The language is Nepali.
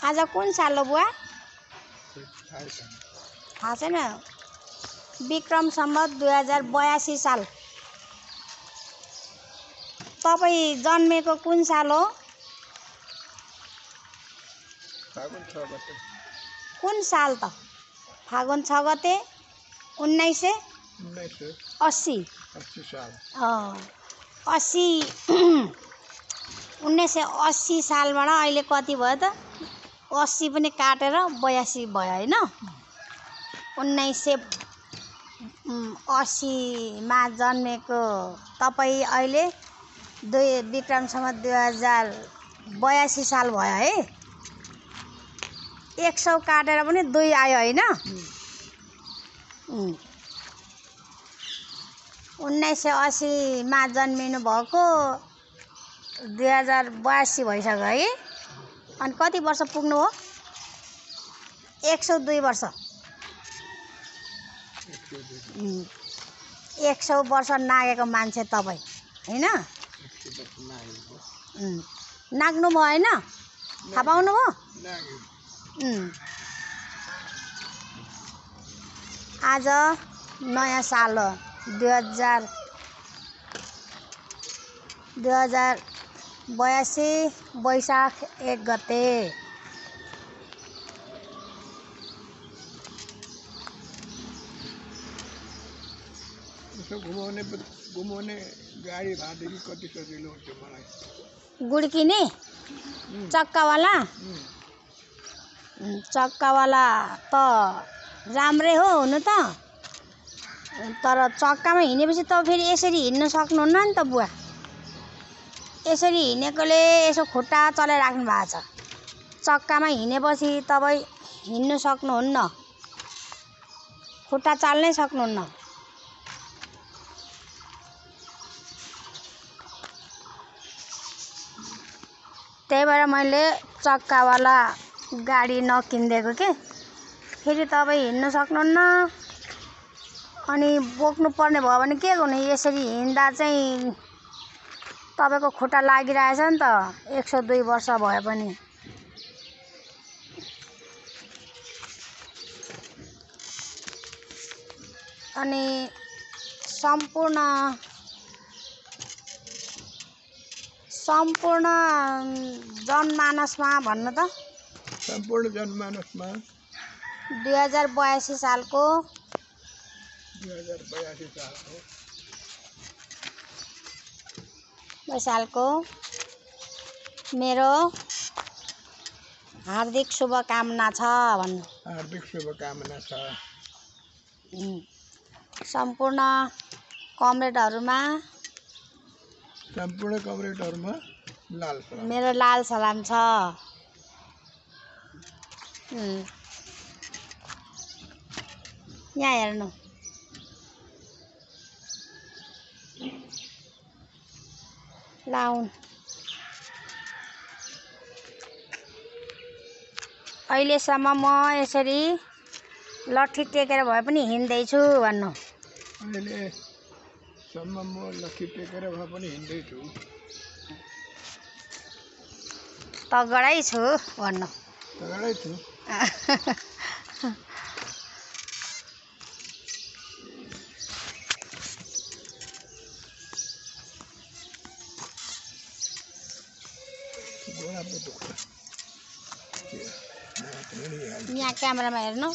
आज कुन साल हो बुवा? थाहा छैन। विक्रम सम्वत 2082 साल। तपाईँ जन्मेको कुन साल हो? फागुन 6 गते। कुन साल त? फागुन 6 गते 1980 साल। 1980 सालबाट अहिले कति भयो त? 80 पनि काटेर 82 भयो हैन? 1980 मा जन्मेको तपाईँ अहिले विक्रम सम्वत 2082 साल भयो है। 100 काटेर पनि 2 आयो हैन? 1980 मा जन्मिनु भएको 2082 भइसक्यो है। अनि कति वर्ष पुग्नु हो? 102 वर्ष। 100 वर्ष नागेको मान्छे तपाईँ हैन? नाग्नु भयो हैन? थाहा पाउनु भयो? आज नयाँ साल हो 2082 वैशाख 1 गते। घुमाउने गाडी भाडा कति सजिलो हुन्छ मलाई? गुड्किने चक्कावाला? चक्कावाला त राम्रै हो हुनु त, तर चक्कामा हिँडेपछि त फेरि यसरी हिँड्न सक्नुहुन्न नि त बुवा। यसरी हिँडेकोले यसो खुट्टा चलाइराख्नु भएको छ। चक्कामा हिँडेपछि तपाईँ हिँड्नु सक्नुहुन्न, खुट्टा चाल्नै सक्नुहुन्न। त्यही भएर मैले चक्कावाला गाडी नकिनिदिएको के। फेरि तपाईँ हिँड्न सक्नुहुन्न, अनि बोक्नु पर्ने भयो भने के गर्नु? यसरी हिँड्दा चाहिँ तपाईँको खुट्टा लागिरहेछ नि त 102 वर्ष भयो पनि। अनि सम्पूर्ण जनमानसमा भन्नु त? सम्पूर्ण जनमानसमा 2082 सालको वैशाखको मेरो हार्दिक शुभकामना छ भन्नु। हार्दिक शुभकामना छ। सम्पूर्ण कमरेडहरुमा लाल सलाम। मेरो लाल सलाम छ। यहाँ हेर्नु। लाउन। अहिलेसम्म म यसरी लट्ठी टेकेर भए पनि हिँड्दैछु भन्नु। अहिलेसम्म म लट्ठी टेकेर भए पनि हिँड्दैछु। तगडै छु भन्नु। तगडै छु। यहाँ क्यामेरामा हेर्नु।